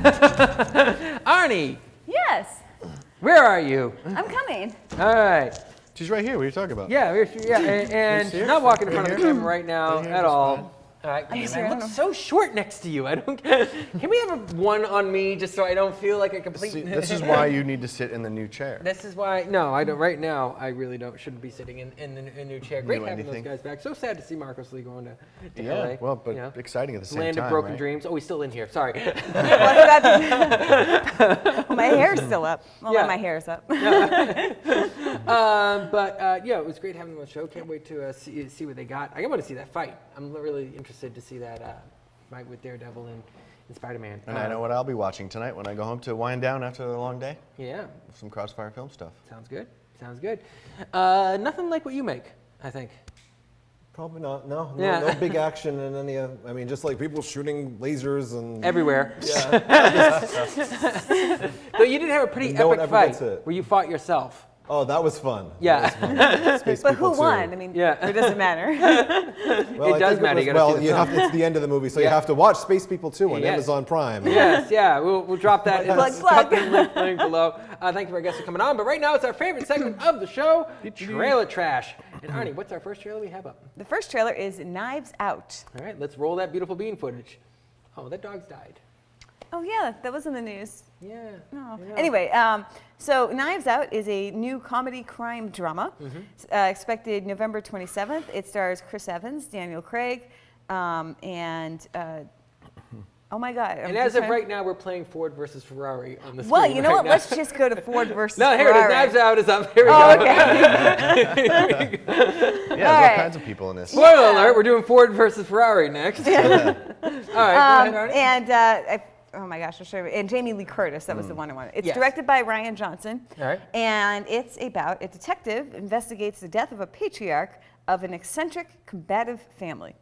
Arnie, Yes, where are you? I'm coming. All right. She's right here. What are you talking about? Yeah, and she's not walking in front of the camera right now Right here, at just all. fine. All right, I'm man, sorry, I I don't look know. so short next to you. I don't. Can we have one on me just so I don't feel like a complete? See, this is why you need to sit in the new chair. This is why. No, I don't. Right now, I really shouldn't be sitting in the new chair. Great New having anything. those guys back. So sad to see Marcos Lee going to Yeah, LA. well, but you know. exciting at the same Land time, of broken right? dreams. Oh, he's still in here. Sorry. Well, I forgot to- Well, my hair's still up. Well, Yeah. my hair's up. But yeah, it was great having them on the show. Can't wait to see what they got. I want to see that fight. I'm really interested to see that fight with Daredevil and Spider-Man. And I know what I'll be watching tonight when I go home to wind down after a long day. Yeah, Some Crossfire film stuff. sounds good. Sounds good. Nothing like what you make, I think. Probably not. No, Yeah. no big action in any of. I mean, just like people shooting lasers and. Everywhere. Yeah. Though you did have a pretty No one epic ever fight gets it. where you fought yourself. Oh, that was fun. Yeah. That was fun. Space But People who 2. won? I mean, Yeah. it doesn't matter. Well, It I does think matter, was- you gotta see well, the you film. have it's the end of the movie, so Yeah. you have to watch Space People 2 on Yes. Amazon Prime. Yes, yeah, we'll drop that. Plug, drop plug. the link below. Thank you for our guests for coming on. But right now, it's our favorite segment of the show, Trailer Trash. And Arnie, what's our first trailer we have up? The first trailer is Knives Out. All right, let's roll that beautiful bean footage. Oh, that dog's died. Oh yeah, that was in the news. Yeah. No. I know. Anyway, so Knives Out is a new comedy crime drama, expected November 27th. It stars Chris Evans, Daniel Craig, and oh my God. And as of right now, we're playing Ford versus Ferrari on the screen. Well, you know right what? now. Let's just go to Ford versus No, here it is. Ferrari. Knives Out is up. Here we Oh, go. okay. Yeah, there's all right. kinds of people in this. Spoiler alert, we're doing Ford versus Ferrari next. All right, go ahead, Arnie. And oh my gosh, I'll show you. And Jamie Lee Curtis, that was the one I wanted. It's Yes. directed by Ryan Johnson. All right. And it's about a detective investigates the death of a patriarch of an eccentric, combative family.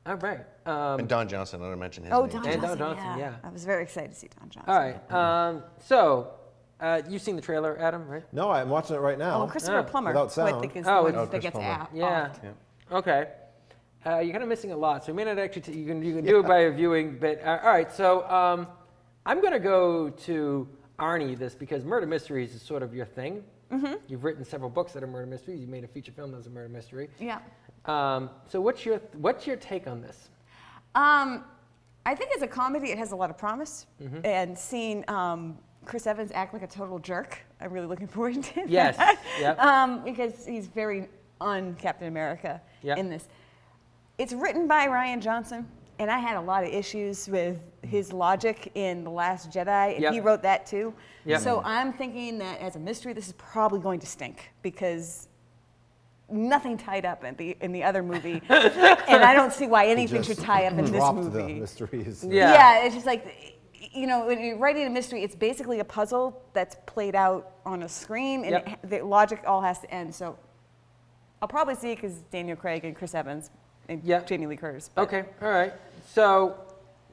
All right. And Don Johnson, I want to mention his Oh, name. Don And Johnson, Don Johnson, yeah. I was very excited to see Don Johnson. All right. So, you've seen the trailer, Adam, right? No, I'm watching it right now. Oh, Christopher Plummer, Without who I sound. think is Oh, the it's- one Oh, that Chris gets Plummer. out. Yeah. Yeah. Okay. You're kind of missing a lot, so we may not actually. You can do it by viewing, but all right. So I'm going to go to Arnie this because murder mysteries is sort of your thing. Mm-hmm. You've written several books that are murder mysteries. You made a feature film that's a murder mystery. Yeah. So what's your take on this? I think as a comedy, it has a lot of promise. Mm-hmm. And seeing Chris Evans act like a total jerk, I'm really looking forward to that. Yes, yep. Because he's very un-Captain America Yep. in this. It's written by Ryan Johnson, and I had a lot of issues with his logic in The Last Jedi, and Yep. he wrote that too. Yep. So I'm thinking that as a mystery, this is probably going to stink because nothing tied up in the other movie, and I don't see why anything should tie up in this Dropped movie. the mysteries. Yeah. Yeah, it's just like, you know, when you're writing a mystery, it's basically a puzzle that's played out on a screen, and Yep. the logic all has to end. So I'll probably see it because Daniel Craig and Chris Evans and Yep. Jamie Lee Curtis. but- Okay. All right. So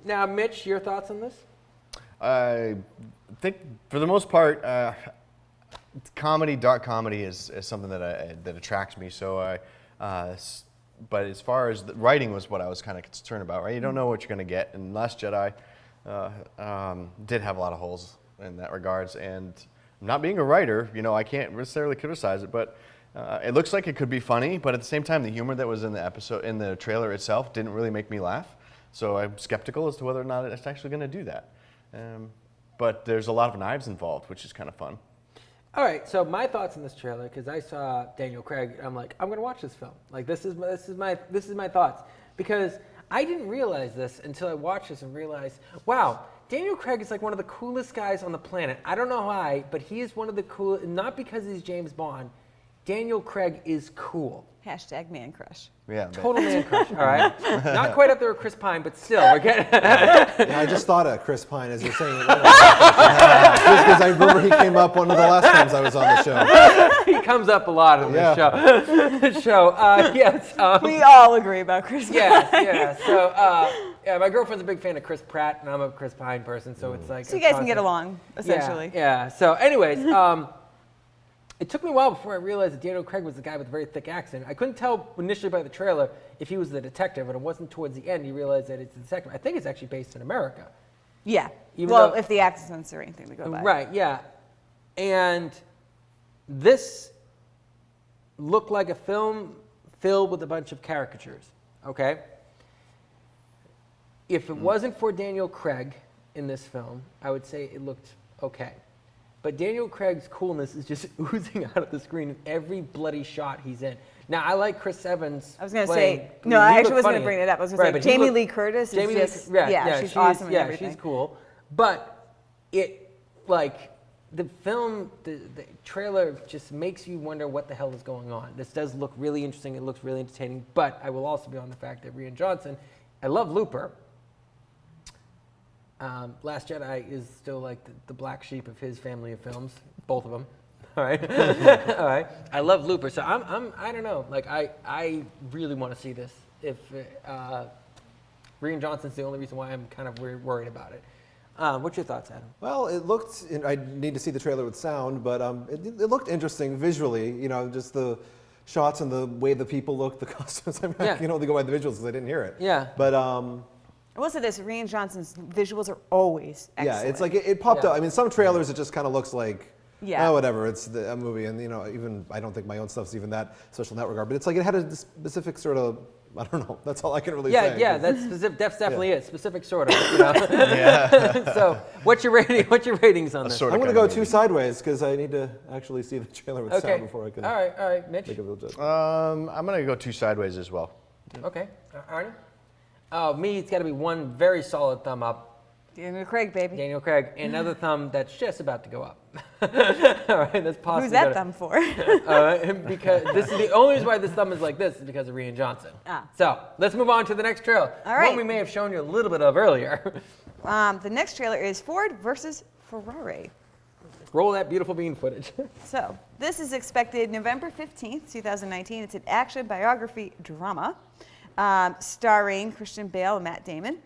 now, Mitch, your thoughts on this? I think for the most part, dark comedy is something that attracts me. So but as far as the writing was what I was kind of concerned about, right? You don't know what you're going to get. And Last Jedi did have a lot of holes in that regards. And not being a writer, you know, I can't necessarily criticize it, but it looks like it could be funny. But at the same time, the humor that was in the trailer itself didn't really make me laugh. So I'm skeptical as to whether or not it's actually going to do that. But there's a lot of knives involved, which is kind of fun. All right, so my thoughts on this trailer, because I saw Daniel Craig, and I'm like, I'm gonna watch this film. Like, this is my thoughts, because I didn't realize this until I watched this and realized, wow, Daniel Craig is like one of the coolest guys on the planet. I don't know why, but he is one of the coolest. Not because he's James Bond. Daniel Craig is cool. Hashtag man crush. Yeah. but- Total man crush. All right, not quite up there with Chris Pine, but still, we're getting. Yeah, I just thought of Chris Pine as you're saying it. Just because I remember he came up one of the last times I was on the show. He comes up a lot on this show. Yes. We all agree about Chris. Yeah. So, yeah, my girlfriend's a big fan of Chris Pratt, and I'm a Chris Pine person, so it's like. So you guys can get along, essentially. Yeah. So, anyways, it took me a while before I realized that Daniel Craig was the guy with a very thick accent. I couldn't tell initially by the trailer if he was the detective, and it wasn't towards the end you realized that it's the detective. I think it's actually based in America. Yeah. Even Well, though- if the accents or anything to go by. Right, yeah. And this looked like a film filled with a bunch of caricatures, okay? If it wasn't for Daniel Craig in this film, I would say it looked okay. But Daniel Craig's coolness is just oozing out of the screen in every bloody shot he's in. Now, I like Chris Evans. I was going to playing- say, no, he I looked actually was going funny. to bring it up. I was going Right, to but say, he Jamie looked- Lee Curtis Jamie is just, yeah, she's awesome in everything. she's cool. But it, like, the film, the trailer just makes you wonder what the hell is going on. This does look really interesting. It looks really entertaining. But I will also be on the fact that Rian Johnson, I love Looper. Last Jedi is still like the black sheep of his family of films, both of them. All right, all right. I love Looper, so I don't know. Like I really want to see this. If Rian Johnson's the only reason why I'm kind of worried about it. What's your thoughts, Adam? Well, it looked. I need to see the trailer with sound, but it looked interesting visually. You know, just the shots and the way the people looked, the costumes. I mean, Yeah. I can only go by the visuals because I didn't hear it. Yeah. But I will say this, Rian Johnson's visuals are always excellent. yeah, it's like it popped Yeah. up. I mean, some trailers it just kind of looks like. Yeah. Oh, whatever. It's a movie, and you know, even I don't think my own stuff's even that special in that regard. But it's like it had a specific sort of. I don't know. That's all I can really say. Yeah, that's specific. That's definitely it. Specific sort of. You know? Yeah. So, what's your rating? What's your ratings on this? sort I'm of going to kind go of two movie. sideways because I need to actually see the trailer with Okay. sound before I can All right, Mitch. make a real judgment. I'm gonna go 2 sideways as well. Okay, Arnie. Oh, me, it's got to be one very solid thumb up. Daniel Craig, baby. Daniel Craig, and another thumb that's just about to go up. All right, that's possibly. Who's that gonna- thumb for? Because this is the only reason why this thumb is like this is because of Rian Johnson. Ah. So let's move on to the next trailer. All right. One we may have shown you a little bit of earlier. The next trailer is Ford versus Ferrari. Roll that beautiful bean footage. So, this is expected November 15th, 2019. It's an action biography drama starring Christian Bale and Matt Damon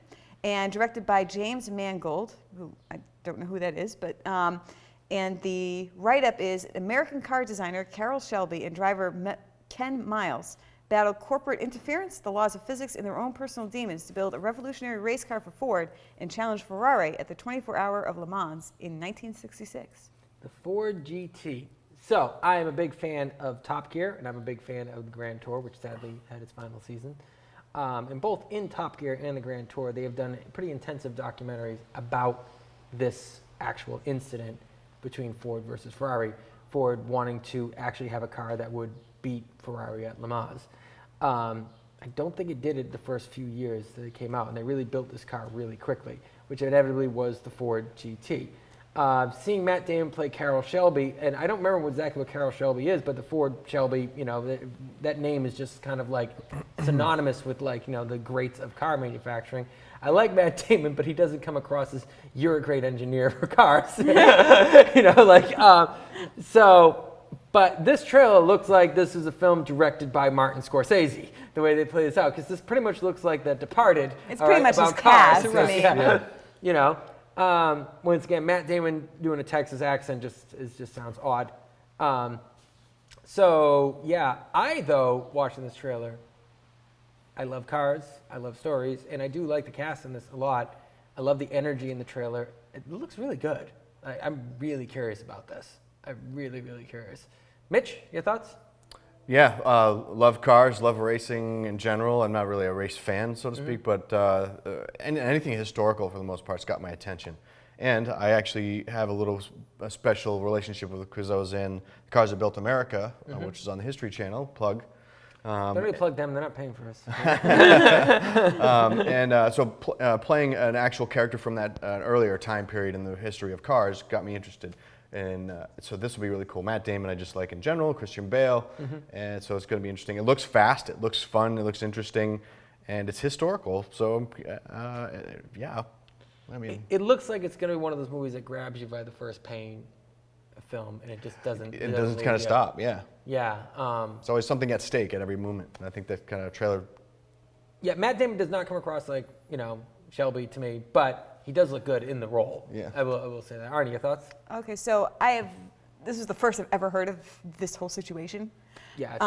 and directed by James Mangold, who I don't know who that is, but and the write-up is American car designer Carroll Shelby and driver Ken Miles battle corporate interference, the laws of physics, and their own personal demons to build a revolutionary race car for Ford and challenge Ferrari at the 24-hour of Le Mans in 1966. The Ford GT. So I am a big fan of Top Gear, and I'm a big fan of the Grand Tour, which sadly had its final season. And both in Top Gear and the Grand Tour, they have done pretty intensive documentaries about this actual incident between Ford versus Ferrari. Ford wanting to actually have a car that would beat Ferrari at Le Mans. I don't think it did it the first few years that it came out, and they really built this car really quickly, which inevitably was the Ford GT. Seeing Matt Damon play Carroll Shelby, and I don't remember exactly what Carroll Shelby is, but the Ford Shelby, you know, that name is just kind of like synonymous with like, you know, the greats of car manufacturing. I like Matt Damon, but he doesn't come across as you're a great engineer for cars, you know, like But this trailer looks like this is a film directed by Martin Scorsese, the way they play this out, because this pretty much looks like The Departed. It's all pretty right, much his about cars. cast, I mean. Yeah. You know, once again, Matt Damon doing a Texas accent just sounds odd. So yeah, though watching this trailer, I love cars, I love stories, and I do like the cast in this a lot. I love the energy in the trailer. It looks really good. I'm really curious about this. I'm really, really curious. Mitch, your thoughts? Yeah, love cars, love racing in general. I'm not really a race fan, so to speak, but anything historical for the most part's got my attention. And I actually have a special relationship with it because I was in Cars That Built America, which is on the History Channel, plug. Don't really plug them, they're not paying for us. Playing an actual character from that earlier time period in the history of cars got me interested. And so this will be really cool. Matt Damon I just like in general, Christian Bale, and so it's going to be interesting. It looks fast, it looks fun, it looks interesting, and it's historical. So yeah, I mean, It looks like it's going to be one of those movies that grabs you by the first pain film, and it just doesn't. it doesn't leave kind of you. stop. Yeah, Yeah. there's always something at stake at every moment. And I think that kind of trailer. Yeah, Matt Damon does not come across like, you know, Shelby to me, but he does look good in the role. Yeah. I will say that. Arnie, your thoughts? Okay, so I have this is the first I've ever heard of this whole situation. Yeah, it's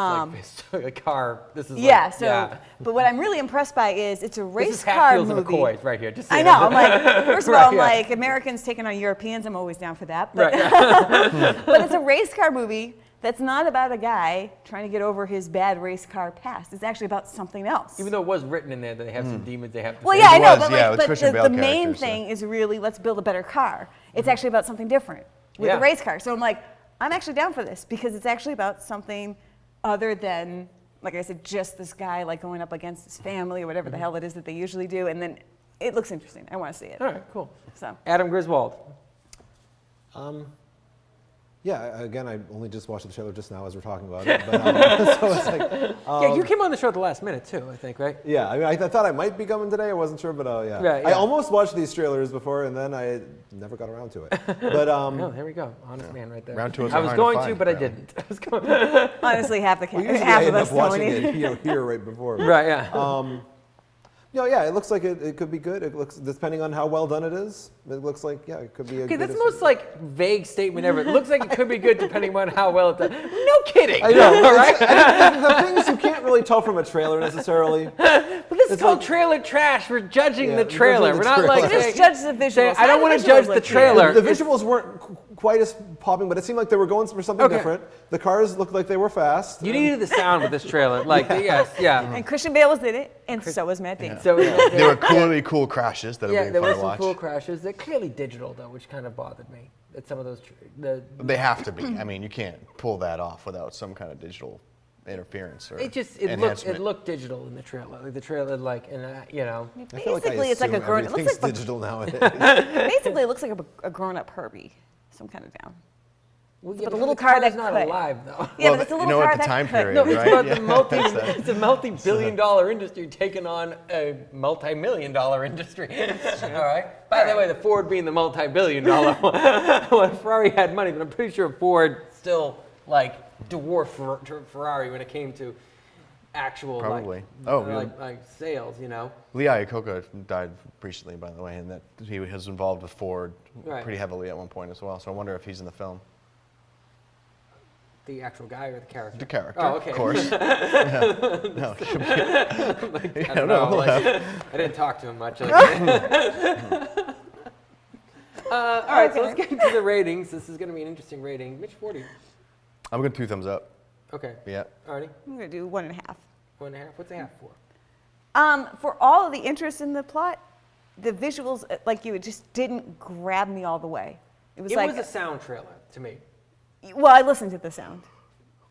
like this, a car. This is Yeah. like, So, but what I'm really impressed by is it's a This race is car Hatfields and movie. McCoys right here. Just so I you know. I'm like, first of all, I'm Right, yeah. like Americans taking on Europeans. I'm always down for that. But, Right. but it's a race car movie that's not about a guy trying to get over his bad race car past. It's actually about something else. Even though it was written in there that they have some demons they have to Well, face. yeah, I It know, was, but, yeah, like, with but Christian the Bale main characters, thing is really let's build a better car. It's actually about something different with Yeah. the race car. So I'm like, I'm actually down for this because it's actually about something other than, like I said, just this guy like going up against his family or whatever the hell it is that they usually do. And then it looks interesting. I want to see it. All right, cool. So Adam Griswold. Yeah, again, I only just watched the trailer just now as we're talking about it. But, so it's like, Yeah, you came on the show at the last minute too, I think, right? yeah, I mean, I thought I might be coming today. I wasn't sure, but yeah. Right, I yeah. almost watched these trailers before, and then I never got around to it. But Oh, there we go. Honest man right there. Round two is I was hard to going to, find, but I apparently. didn't. I was going. honestly, half well, usually half I of end us up watching don't it even. here right before. Right, yeah. Yeah, it looks like it could be good. It looks, depending on how well done it is, it looks like, yeah, it could be a Okay, good. that's the most like vague statement ever. It looks like it could be good depending on how well it's done. No kidding. I know. All right. The things you can't really tell from a trailer necessarily. But this is It's called like- trailer trash. We're judging Yeah, the we're trailer. judging We're the not like trailer. Just saying, judge the visuals. saying, I don't want to Visuals judge the look trailer. The visuals weren't quite as popping, but it seemed like they were going for something Okay. different. The cars looked like they were fast. You needed the sound with this trailer. Like, yes, yeah. And Christian Bale was in it, and so was Matt Damon. So There were really cool crashes that yeah, are there fun were to some watch. cool crashes. They're clearly digital though, which kind of bothered me. That some of those, They have to be. I mean, you can't pull that off without some kind of digital interference or it enhancement. looked digital in the trailer. Like the trailer, like, and you know. I feel like I Basically, it's like a assume grown. It looks everything's like digital nowadays. basically it looks like a grown-up Herbie. So I'm kind of down. Well, But a the little car car's that not could. alive though. Yeah, Well, but it's a you little know what, car the that time could. period, No, it's right? about Yeah, the that's that. it's a multi-billion-dollar industry taking on a multi-million-dollar industry. All right. By the way, the Ford being the multi-billion-dollar one. Well, Ferrari had money, but I'm pretty sure Ford still like dwarfed Ferrari when it came to actual Probably. Oh, really? like sales. You know. Lee Iacocca died recently, by the way, and that he was involved with Ford Right. pretty heavily at one point as well. So I wonder if he's in the film. The actual guy or the character? The character, Oh, okay. of course. Yeah. No, I don't know. Like, I didn't talk to him much. Like, all right, so let's get into the ratings. This is going to be an interesting rating. Mitch, 40. I'm going 2 thumbs up. Okay. Yeah. Arnie, I'm gonna do 1.5. 1.5. What's a half for? For all of the interest in the plot, the visuals, like you, it just didn't grab me all the way. It was It like, was a sound trailer to me. well, I listened to the sound.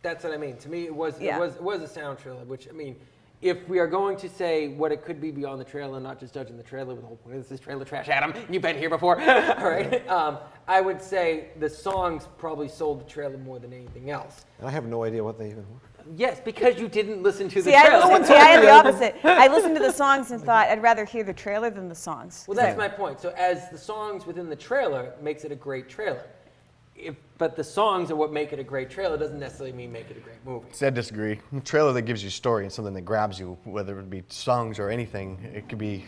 That's what I mean. To me, it was Yeah. it was a sound trailer. Which I mean, if we are going to say what it could be beyond the trailer, not just judging the trailer with the whole point of this is trailer trash, Adam. You've been here before, all right? I would say the songs probably sold the trailer more than anything else. And I have no idea what they even were. Yes, because you didn't listen to the See, I trailer. had the opposite. I listened to the songs and thought I'd rather hear the trailer than the songs. Well, that's my point. So as the songs within the trailer makes it a great trailer. But the songs are what make it a great trailer doesn't necessarily mean make it a great movie. See, I disagree. A trailer that gives you story and something that grabs you, whether it be songs or anything, it could be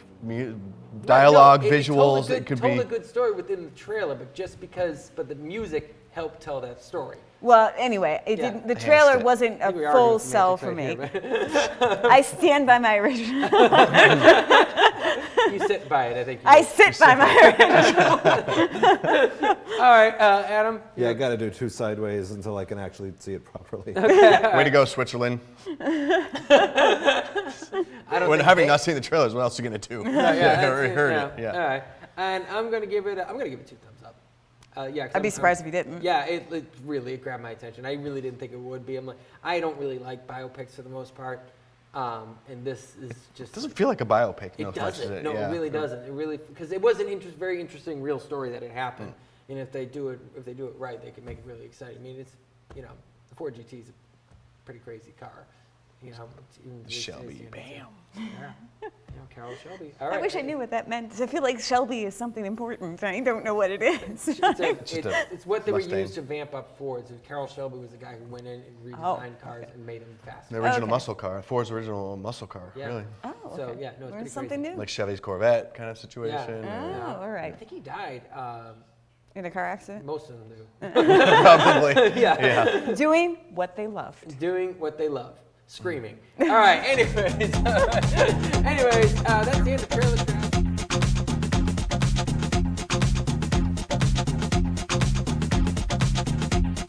dialogue, Right, no, visuals, it it could told be. a good story within the trailer, but the music helped tell that story. Well, anyway, it Yeah. didn't. The Enhanced trailer it. wasn't I a think we are getting full some sell magic for me. right here, I stand by my original. but you sit by it, I think. I sit by my original. All right, Adam. Yeah, I got to do 2 sideways until I can actually see it properly. Way to go, Switzerland. I don't When think having they- not seen the trailers, what else are you going to do? Yeah, that's I it, heard yeah. it. Yeah. All right, and I'm gonna give it 2 thumbs up. Yeah, 'cause I'd be I'm- surprised if you didn't. Yeah, it really grabbed my attention. I really didn't think it would be. I'm like, I don't really like biopics for the most part, and this is just. It doesn't feel like a biopic. It no, as much as doesn't. No, yeah. it really doesn't. It really because it was an very interesting real story that had happened, and if they do it right, they can make it really exciting. I mean, it's the Ford GT is a pretty crazy car. It's even these Shelby, days, bam. Yeah. Carroll Shelby. All right. I wish I knew what that meant. I feel like Shelby is something important. I don't know what it is. It's what they were Mustang. used to vamp up Fords. Carroll Shelby was the guy who went in and redesigned cars and made them faster. The original Okay. muscle car, Ford's original muscle car, Yeah. really. Oh, So, okay. yeah, no, it's Learned pretty something crazy. new. Like Chevy's Corvette kind of situation. Oh, all I right. think he died In a car accident? Most of them do. Probably. Yeah. Doing what they loved. Doing what they love. Screaming. All right, anyways. Anyways, that's the end of the trailer.